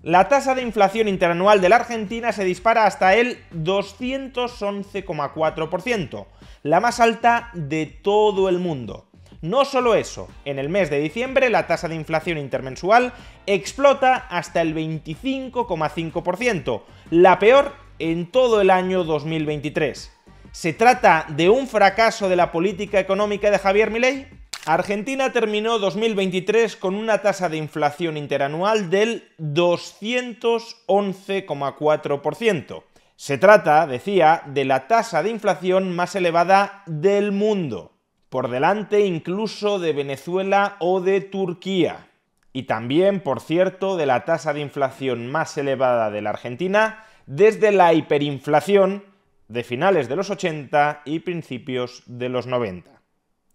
La tasa de inflación interanual de la Argentina se dispara hasta el 211,4%, la más alta de todo el mundo. No solo eso, en el mes de diciembre la tasa de inflación intermensual explota hasta el 25,5%, la peor en todo el año 2023. ¿Se trata de un fracaso de la política económica de Javier Milei? Argentina terminó 2023 con una tasa de inflación interanual del 211,4%. Se trata, decía, de la tasa de inflación más elevada del mundo, por delante incluso de Venezuela o de Turquía. Y también, por cierto, de la tasa de inflación más elevada de la Argentina desde la hiperinflación de finales de los 80 y principios de los 90.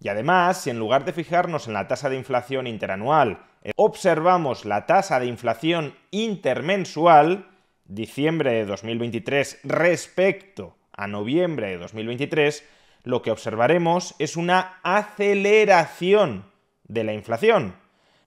Y además, si en lugar de fijarnos en la tasa de inflación interanual, observamos la tasa de inflación intermensual, diciembre de 2023 respecto a noviembre de 2023, lo que observaremos es una aceleración de la inflación.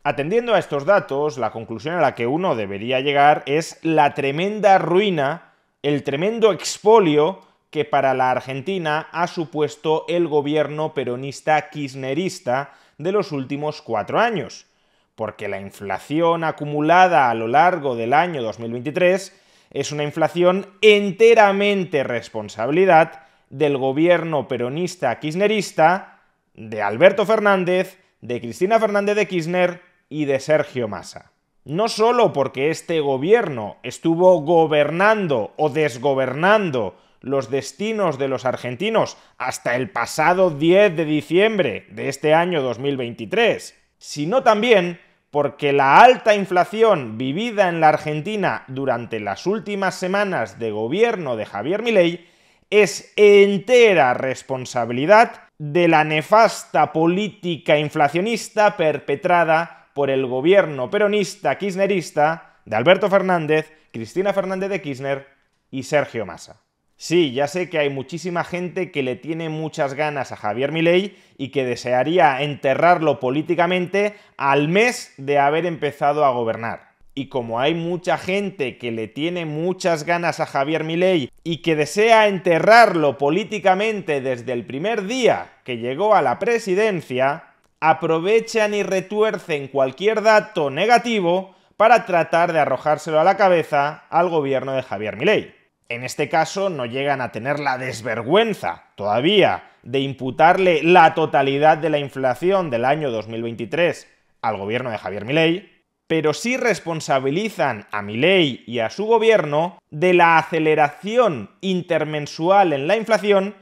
Atendiendo a estos datos, la conclusión a la que uno debería llegar es la tremenda ruina, el tremendo expolio que para la Argentina ha supuesto el gobierno peronista kirchnerista de los últimos 4 años, porque la inflación acumulada a lo largo del año 2023 es una inflación enteramente responsabilidad del gobierno peronista kirchnerista, de Alberto Fernández, de Cristina Fernández de Kirchner y de Sergio Massa. No solo porque este gobierno estuvo gobernando o desgobernando los destinos de los argentinos hasta el pasado 10 de diciembre de este año 2023, sino también porque la alta inflación vivida en la Argentina durante las últimas semanas de gobierno de Javier Milei es entera responsabilidad de la nefasta política inflacionista perpetrada por el gobierno peronista kirchnerista de Alberto Fernández, Cristina Fernández de Kirchner y Sergio Massa. Sí, ya sé que hay muchísima gente que le tiene muchas ganas a Javier Milei y que desearía enterrarlo políticamente al mes de haber empezado a gobernar. Y como hay mucha gente que le tiene muchas ganas a Javier Milei y que desea enterrarlo políticamente desde el primer día que llegó a la presidencia, aprovechan y retuercen cualquier dato negativo para tratar de arrojárselo a la cabeza al gobierno de Javier Milei. En este caso no llegan a tener la desvergüenza todavía de imputarle la totalidad de la inflación del año 2023 al gobierno de Javier Milei, pero sí responsabilizan a Milei y a su gobierno de la aceleración intermensual en la inflación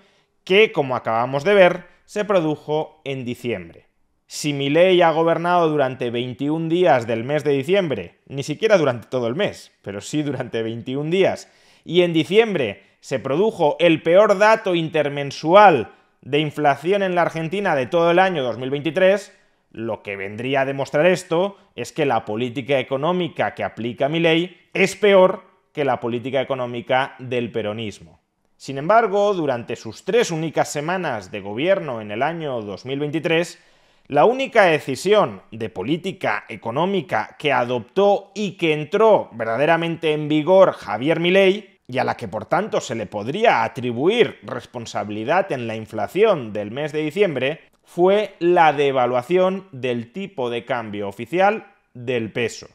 que, como acabamos de ver, se produjo en diciembre. Si Milei ha gobernado durante 21 días del mes de diciembre, ni siquiera durante todo el mes, pero sí durante 21 días, y en diciembre se produjo el peor dato intermensual de inflación en la Argentina de todo el año 2023, lo que vendría a demostrar esto es que la política económica que aplica Milei es peor que la política económica del peronismo. Sin embargo, durante sus 3 únicas semanas de gobierno en el año 2023, la única decisión de política económica que adoptó y que entró verdaderamente en vigor Javier Milei, y a la que por tanto se le podría atribuir responsabilidad en la inflación del mes de diciembre, fue la devaluación del tipo de cambio oficial del peso.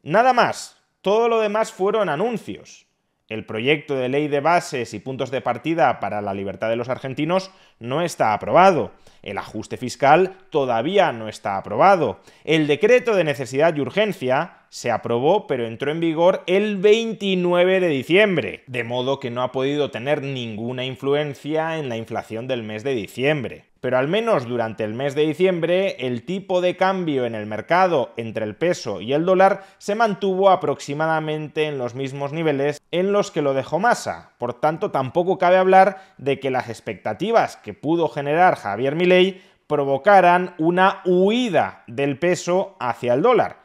Nada más, todo lo demás fueron anuncios. El proyecto de ley de bases y puntos de partida para la libertad de los argentinos no está aprobado. El ajuste fiscal todavía no está aprobado. El decreto de necesidad y urgencia se aprobó, pero entró en vigor el 29 de diciembre, de modo que no ha podido tener ninguna influencia en la inflación del mes de diciembre. Pero al menos durante el mes de diciembre, el tipo de cambio en el mercado entre el peso y el dólar se mantuvo aproximadamente en los mismos niveles en los que lo dejó Massa. Por tanto, tampoco cabe hablar de que las expectativas que pudo generar Javier Milei provocaran una huida del peso hacia el dólar.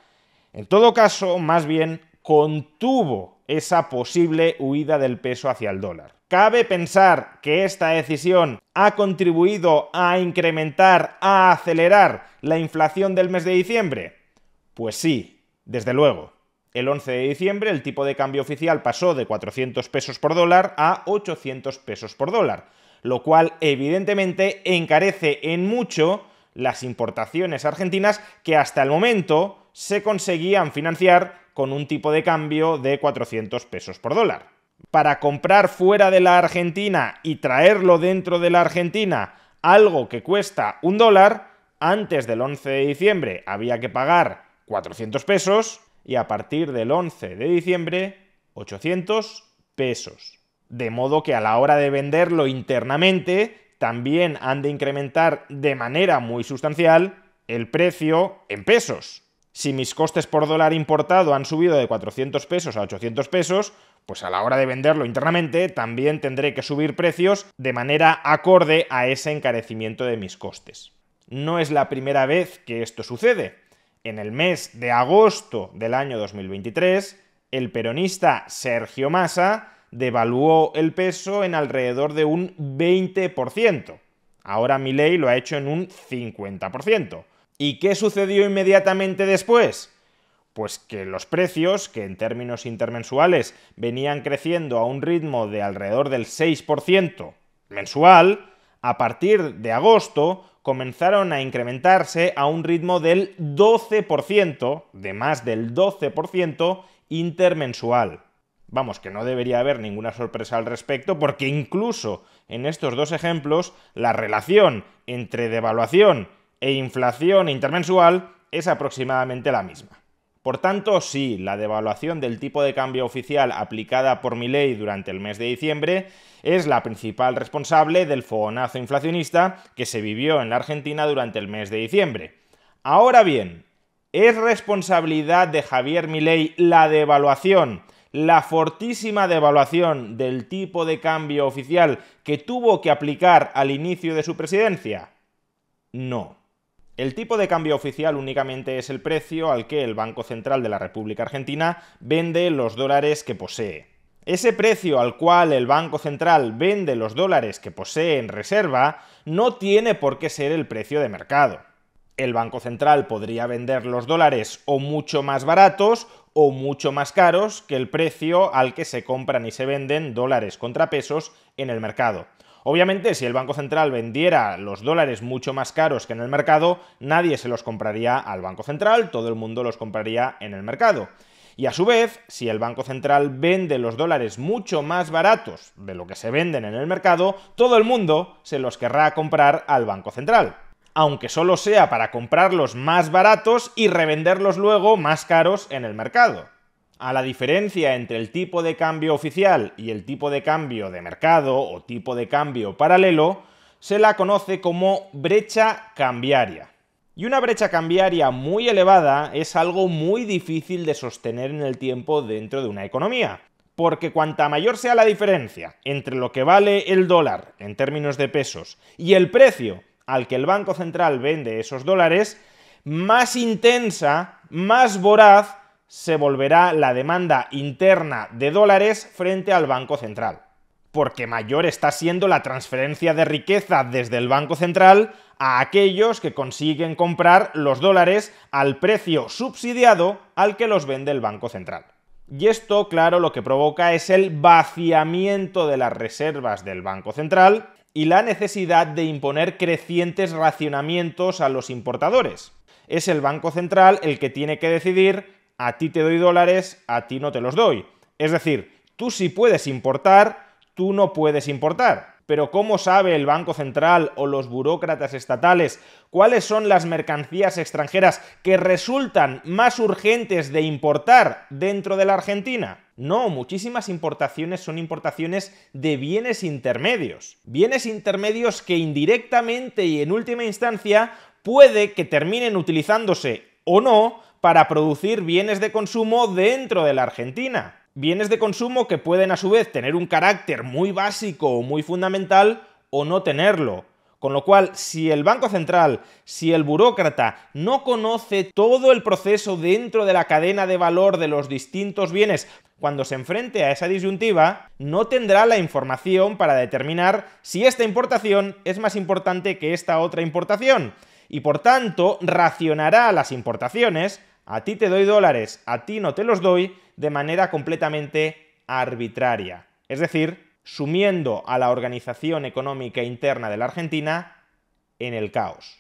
En todo caso, más bien contuvo esa posible huida del peso hacia el dólar. ¿Cabe pensar que esta decisión ha contribuido a incrementar, a acelerar la inflación del mes de diciembre? Pues sí, desde luego. El 11 de diciembre el tipo de cambio oficial pasó de 400 pesos por dólar a 800 pesos por dólar, lo cual evidentemente encarece en mucho las importaciones argentinas que hasta el momento se conseguían financiar con un tipo de cambio de 400 pesos por dólar. Para comprar fuera de la Argentina y traerlo dentro de la Argentina algo que cuesta $1, antes del 11 de diciembre había que pagar 400 pesos y a partir del 11 de diciembre 800 pesos. De modo que a la hora de venderlo internamente también han de incrementar de manera muy sustancial el precio en pesos. Si mis costes por dólar importado han subido de 400 pesos a 800 pesos, pues a la hora de venderlo internamente también tendré que subir precios de manera acorde a ese encarecimiento de mis costes. No es la primera vez que esto sucede. En el mes de agosto del año 2023, el peronista Sergio Massa devaluó el peso en alrededor de un 20%. Ahora Milei lo ha hecho en un 50%. ¿Y qué sucedió inmediatamente después? Pues que los precios, que en términos intermensuales venían creciendo a un ritmo de alrededor del 6% mensual, a partir de agosto comenzaron a incrementarse a un ritmo del 12%, de más del 12% intermensual. Vamos, que no debería haber ninguna sorpresa al respecto, porque incluso en estos dos ejemplos la relación entre devaluación e inflación intermensual es aproximadamente la misma. Por tanto, sí, la devaluación del tipo de cambio oficial aplicada por Milei durante el mes de diciembre es la principal responsable del fogonazo inflacionista que se vivió en la Argentina durante el mes de diciembre. Ahora bien, ¿es responsabilidad de Javier Milei la devaluación, la fortísima devaluación del tipo de cambio oficial que tuvo que aplicar al inicio de su presidencia? No. El tipo de cambio oficial únicamente es el precio al que el Banco Central de la República Argentina vende los dólares que posee. Ese precio al cual el Banco Central vende los dólares que posee en reserva no tiene por qué ser el precio de mercado. El Banco Central podría vender los dólares o mucho más baratos o mucho más caros que el precio al que se compran y se venden dólares contra pesos en el mercado. Obviamente, si el Banco Central vendiera los dólares mucho más caros que en el mercado, nadie se los compraría al Banco Central, todo el mundo los compraría en el mercado. Y a su vez, si el Banco Central vende los dólares mucho más baratos de lo que se venden en el mercado, todo el mundo se los querrá comprar al Banco Central, aunque solo sea para comprarlos más baratos y revenderlos luego más caros en el mercado. A la diferencia entre el tipo de cambio oficial y el tipo de cambio de mercado o tipo de cambio paralelo, se la conoce como brecha cambiaria. Y una brecha cambiaria muy elevada es algo muy difícil de sostener en el tiempo dentro de una economía, porque cuanta mayor sea la diferencia entre lo que vale el dólar en términos de pesos y el precio al que el Banco Central vende esos dólares, más intensa, más voraz se volverá la demanda interna de dólares frente al Banco Central, porque mayor está siendo la transferencia de riqueza desde el Banco Central a aquellos que consiguen comprar los dólares al precio subsidiado al que los vende el Banco Central. Y esto, claro, lo que provoca es el vaciamiento de las reservas del Banco Central y la necesidad de imponer crecientes racionamientos a los importadores. Es el Banco Central el que tiene que decidir: a ti te doy dólares, a ti no te los doy. Es decir, tú sí puedes importar, tú no puedes importar. Pero ¿cómo sabe el Banco Central o los burócratas estatales cuáles son las mercancías extranjeras que resultan más urgentes de importar dentro de la Argentina? No, muchísimas importaciones son importaciones de bienes intermedios. Bienes intermedios que indirectamente y en última instancia puede que terminen utilizándose o no para producir bienes de consumo dentro de la Argentina. Bienes de consumo que pueden a su vez tener un carácter muy básico o muy fundamental o no tenerlo. Con lo cual, si el Banco Central, si el burócrata no conoce todo el proceso dentro de la cadena de valor de los distintos bienes, cuando se enfrente a esa disyuntiva, no tendrá la información para determinar si esta importación es más importante que esta otra importación. Y por tanto, racionará las importaciones a ti te doy dólares, a ti no te los doy, de manera completamente arbitraria. Es decir, sumiendo a la organización económica interna de la Argentina en el caos.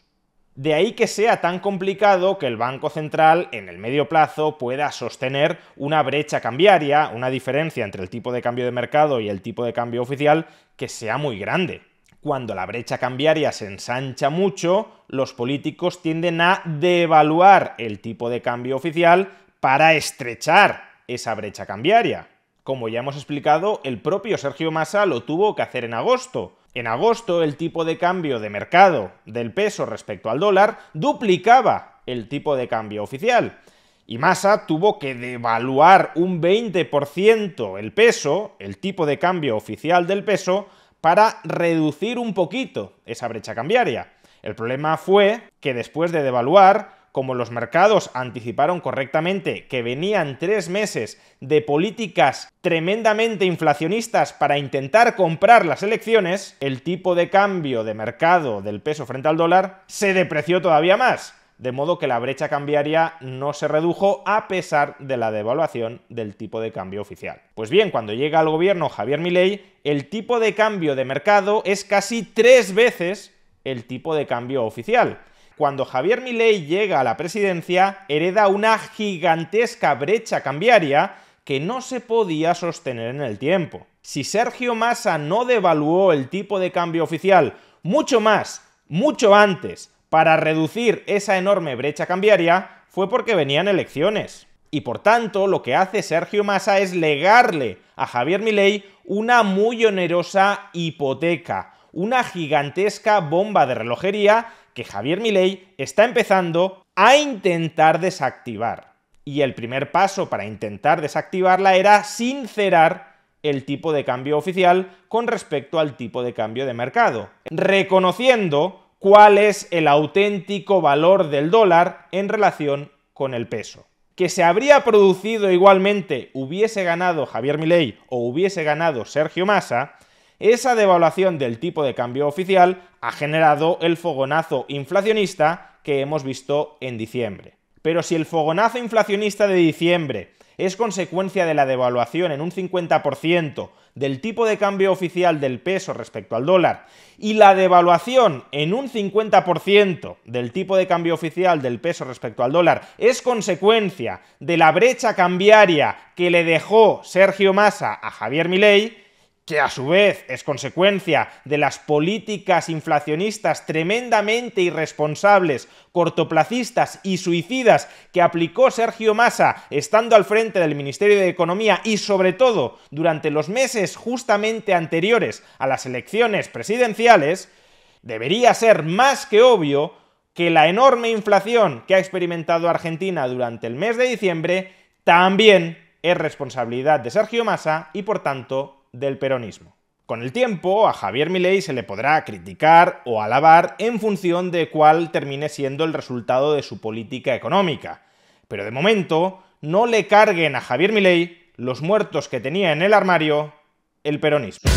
De ahí que sea tan complicado que el Banco Central en el medio plazo pueda sostener una brecha cambiaria, una diferencia entre el tipo de cambio de mercado y el tipo de cambio oficial que sea muy grande. Cuando la brecha cambiaria se ensancha mucho, los políticos tienden a devaluar el tipo de cambio oficial para estrechar esa brecha cambiaria. Como ya hemos explicado, el propio Sergio Massa lo tuvo que hacer en agosto. En agosto el tipo de cambio de mercado del peso respecto al dólar duplicaba el tipo de cambio oficial. Y Massa tuvo que devaluar un 20% el peso, el tipo de cambio oficial del peso, para reducir un poquito esa brecha cambiaria. El problema fue que después de devaluar, como los mercados anticiparon correctamente que venían 3 meses de políticas tremendamente inflacionistas para intentar comprar las elecciones, el tipo de cambio de mercado del peso frente al dólar se depreció todavía más, de modo que la brecha cambiaria no se redujo a pesar de la devaluación del tipo de cambio oficial. Pues bien, cuando llega al gobierno Javier Milei, el tipo de cambio de mercado es casi 3 veces el tipo de cambio oficial. Cuando Javier Milei llega a la presidencia, hereda una gigantesca brecha cambiaria que no se podía sostener en el tiempo. Si Sergio Massa no devaluó el tipo de cambio oficial mucho más, mucho antes, para reducir esa enorme brecha cambiaria, fue porque venían elecciones. Y por tanto, lo que hace Sergio Massa es legarle a Javier Milei una muy onerosa hipoteca, una gigantesca bomba de relojería que Javier Milei está empezando a intentar desactivar. Y el primer paso para intentar desactivarla era sincerar el tipo de cambio oficial con respecto al tipo de cambio de mercado, reconociendo cuál es el auténtico valor del dólar en relación con el peso. Que se habría producido igualmente hubiese ganado Javier Milei o hubiese ganado Sergio Massa, esa devaluación del tipo de cambio oficial ha generado el fogonazo inflacionista que hemos visto en diciembre. Pero si el fogonazo inflacionista de diciembre es consecuencia de la devaluación en un 50% del tipo de cambio oficial del peso respecto al dólar y la devaluación en un 50% del tipo de cambio oficial del peso respecto al dólar es consecuencia de la brecha cambiaria que le dejó Sergio Massa a Javier Milei, que a su vez es consecuencia de las políticas inflacionistas tremendamente irresponsables, cortoplacistas y suicidas que aplicó Sergio Massa estando al frente del Ministerio de Economía y sobre todo durante los meses justamente anteriores a las elecciones presidenciales, debería ser más que obvio que la enorme inflación que ha experimentado Argentina durante el mes de diciembre también es responsabilidad de Sergio Massa y por tanto del peronismo. Con el tiempo, a Javier Milei se le podrá criticar o alabar en función de cuál termine siendo el resultado de su política económica. Pero de momento, no le carguen a Javier Milei los muertos que tenía en el armario el peronismo.